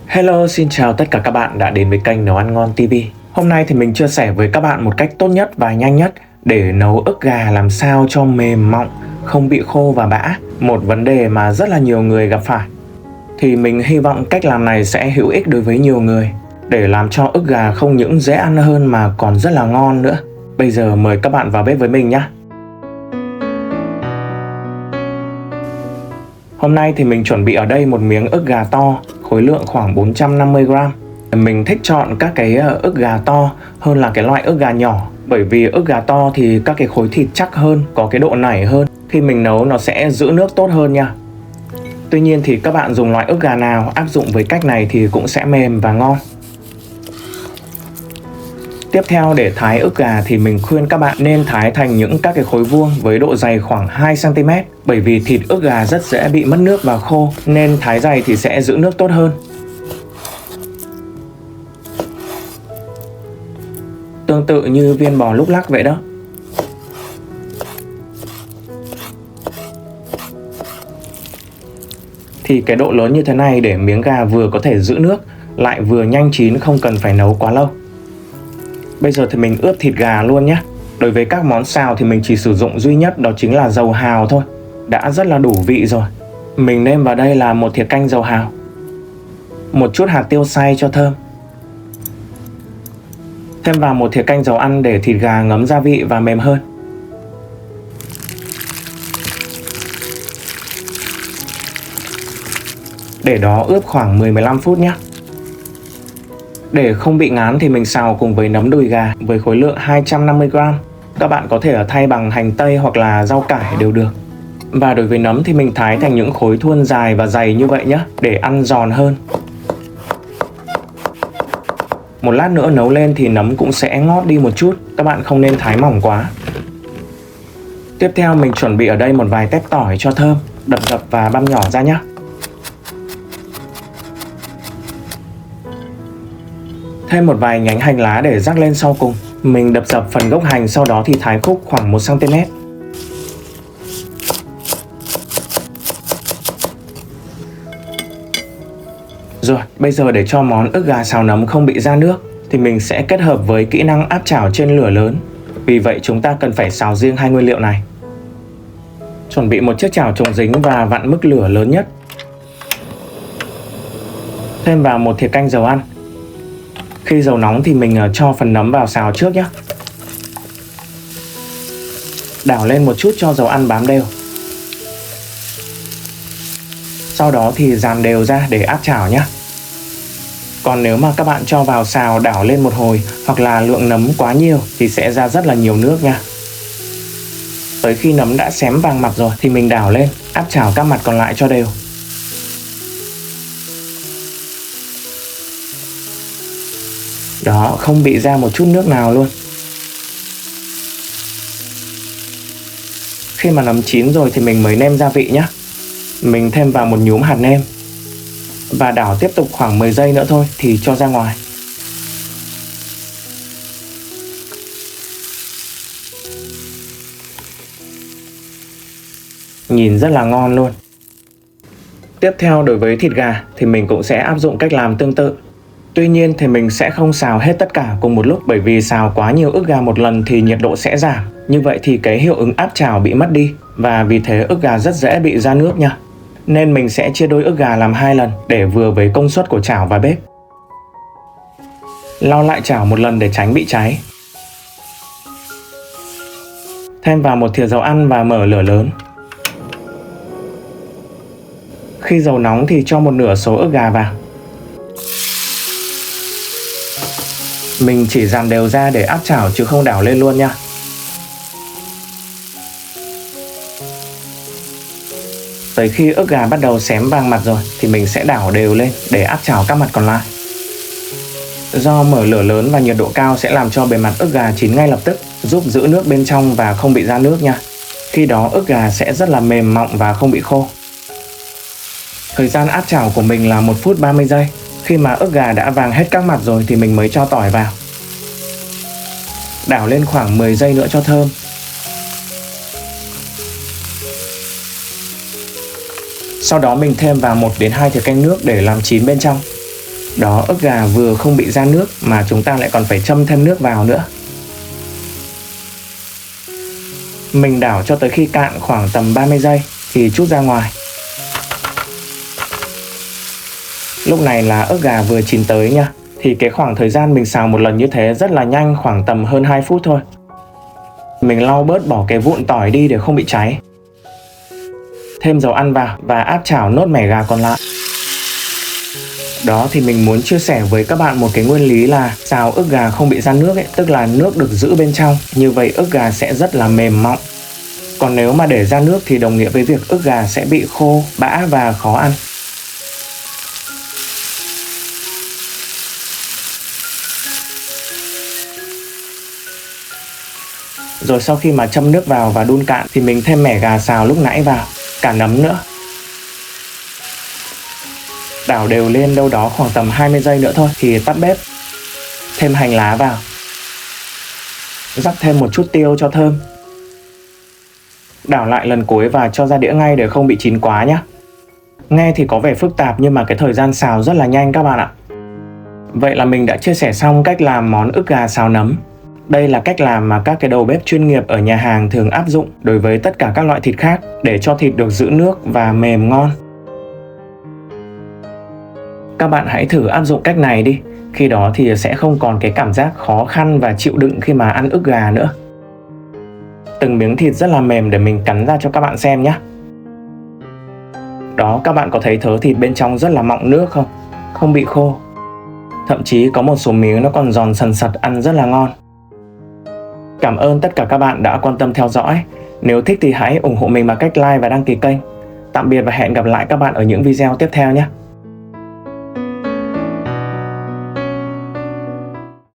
Hello, xin chào tất cả các bạn đã đến với kênh Nấu Ăn Ngon TV. Hôm nay thì mình chia sẻ với các bạn một cách tốt nhất và nhanh nhất để nấu ức gà làm sao cho mềm mọng, không bị khô và bã. Một vấn đề mà rất là nhiều người gặp phải. Thì mình hy vọng cách làm này sẽ hữu ích đối với nhiều người để làm cho ức gà không những dễ ăn hơn mà còn rất là ngon nữa. Bây giờ mời các bạn vào bếp với mình nhé. Hôm nay thì mình chuẩn bị ở đây một miếng ức gà to, khối lượng khoảng 450g. Mình thích chọn các cái ức gà to hơn là cái loại ức gà nhỏ, bởi vì ức gà to thì các cái khối thịt chắc hơn, có cái độ nảy hơn. Khi mình nấu nó sẽ giữ nước tốt hơn nha. Tuy nhiên thì các bạn dùng loại ức gà nào áp dụng với cách này thì cũng sẽ mềm và ngon. Tiếp theo, để thái ức gà thì mình khuyên các bạn nên thái thành những các cái khối vuông với độ dày khoảng 2cm, bởi vì thịt ức gà rất dễ bị mất nước và khô, nên thái dày thì sẽ giữ nước tốt hơn. Tương tự như viên bò lúc lắc vậy đó. Thì cái độ lớn như thế này để miếng gà vừa có thể giữ nước, lại vừa nhanh chín, không cần phải nấu quá lâu. Bây giờ thì mình ướp thịt gà luôn nhé. Đối với các món xào thì mình chỉ sử dụng duy nhất đó chính là dầu hào thôi, đã rất là đủ vị rồi. Mình nêm vào đây là 1 thìa canh dầu hào, một chút hạt tiêu xay cho thơm, thêm vào 1 thìa canh dầu ăn để thịt gà ngấm gia vị và mềm hơn. Để đó ướp khoảng 10-15 phút nhé. Để không bị ngán thì mình xào cùng với nấm đùi gà với khối lượng 250g. Các bạn có thể thay bằng hành tây hoặc là rau cải đều được. Và đối với nấm thì mình thái thành những khối thuôn dài và dày như vậy nhé, để ăn giòn hơn. Một lát nữa nấu lên thì nấm cũng sẽ ngót đi một chút, các bạn không nên thái mỏng quá. Tiếp theo mình chuẩn bị ở đây một vài tép tỏi cho thơm, đập dập và băm nhỏ ra nhé. Thêm một vài nhánh hành lá để rắc lên sau cùng. Mình đập dập phần gốc hành, sau đó thì thái khúc khoảng 1cm. Rồi, bây giờ để cho món ức gà xào nấm không bị ra nước thì mình sẽ kết hợp với kỹ năng áp chảo trên lửa lớn. Vì vậy chúng ta cần phải xào riêng hai nguyên liệu này. Chuẩn bị một chiếc chảo chống dính và vặn mức lửa lớn nhất. Thêm vào 1 thìa canh dầu ăn. Khi dầu nóng thì mình cho phần nấm vào xào trước nhé. Đảo lên một chút cho dầu ăn bám đều. Sau đó thì dàn đều ra để áp chảo nhé. Còn nếu mà các bạn cho vào xào đảo lên một hồi hoặc là lượng nấm quá nhiều thì sẽ ra rất là nhiều nước nha. Tới khi nấm đã xém vàng mặt rồi thì mình đảo lên, áp chảo các mặt còn lại cho đều. Đó, không bị ra một chút nước nào luôn. Khi mà nấm chín rồi thì mình mới nêm gia vị nhé. Mình thêm vào một nhúm hạt nêm và đảo tiếp tục khoảng 10 giây nữa thôi thì cho ra ngoài. Nhìn rất là ngon luôn. Tiếp theo, đối với thịt gà thì mình cũng sẽ áp dụng cách làm tương tự. Tuy nhiên thì mình sẽ không xào hết tất cả cùng một lúc, bởi vì xào quá nhiều ức gà một lần thì nhiệt độ sẽ giảm. Như vậy thì cái hiệu ứng áp chảo bị mất đi, và vì thế ức gà rất dễ bị ra nước nha. Nên mình sẽ chia đôi ức gà làm 2 lần để vừa với công suất của chảo và bếp. Lau lại chảo một lần để tránh bị cháy. Thêm vào 1 thìa dầu ăn và mở lửa lớn. Khi dầu nóng thì cho 1/2 số ức gà vào. Mình chỉ dàn đều ra để áp chảo chứ không đảo lên luôn nha. Tới khi ức gà bắt đầu xém vàng mặt rồi thì mình sẽ đảo đều lên để áp chảo các mặt còn lại. Do mở lửa lớn và nhiệt độ cao sẽ làm cho bề mặt ức gà chín ngay lập tức, giúp giữ nước bên trong và không bị ra nước nha. Khi đó ức gà sẽ rất là mềm mọng và không bị khô. Thời gian áp chảo của mình là 1 phút 30 giây. Khi mà ức gà đã vàng hết các mặt rồi thì mình mới cho tỏi vào. Đảo lên khoảng 10 giây nữa cho thơm. Sau đó mình thêm vào 1 đến 2 thìa canh nước để làm chín bên trong. Đó, ức gà vừa không bị ra nước mà chúng ta lại còn phải châm thêm nước vào nữa. Mình đảo cho tới khi cạn khoảng tầm 30 giây thì trút ra ngoài. Lúc này là ức gà vừa chín tới nha. Thì cái khoảng thời gian mình xào một lần như thế rất là nhanh, khoảng tầm hơn 2 phút thôi. Mình lau bớt bỏ cái vụn tỏi đi để không bị cháy. Thêm dầu ăn vào và áp chảo nốt mẻ gà còn lại. Đó, thì mình muốn chia sẻ với các bạn một cái nguyên lý là xào ức gà không bị ra nước ấy, tức là nước được giữ bên trong. Như vậy ức gà sẽ rất là mềm mọng. Còn nếu mà để ra nước thì đồng nghĩa với việc ức gà sẽ bị khô, bã và khó ăn. Rồi sau khi mà châm nước vào và đun cạn thì mình thêm mẻ gà xào lúc nãy vào, cả nấm nữa. Đảo đều lên đâu đó khoảng tầm 20 giây nữa thôi thì tắt bếp. Thêm hành lá vào. Rắc thêm một chút tiêu cho thơm. Đảo lại lần cuối và cho ra đĩa ngay để không bị chín quá nhé. Nghe thì có vẻ phức tạp nhưng mà cái thời gian xào rất là nhanh các bạn ạ. Vậy là mình đã chia sẻ xong cách làm món ức gà xào nấm. Đây là cách làm mà các cái đầu bếp chuyên nghiệp ở nhà hàng thường áp dụng đối với tất cả các loại thịt khác để cho thịt được giữ nước và mềm ngon. Các bạn hãy thử áp dụng cách này đi. Khi đó thì sẽ không còn cái cảm giác khó khăn và chịu đựng khi mà ăn ức gà nữa. Từng miếng thịt rất là mềm để mình cắn ra cho các bạn xem nhé. Đó, các bạn có thấy thớ thịt bên trong rất là mọng nước không? Không bị khô. Thậm chí có một số miếng nó còn giòn sần sật, ăn rất là ngon. Cảm ơn tất cả các bạn đã quan tâm theo dõi. Nếu thích thì hãy ủng hộ mình bằng cách like và đăng ký kênh. Tạm biệt và hẹn gặp lại các bạn ở những video tiếp theo nhé.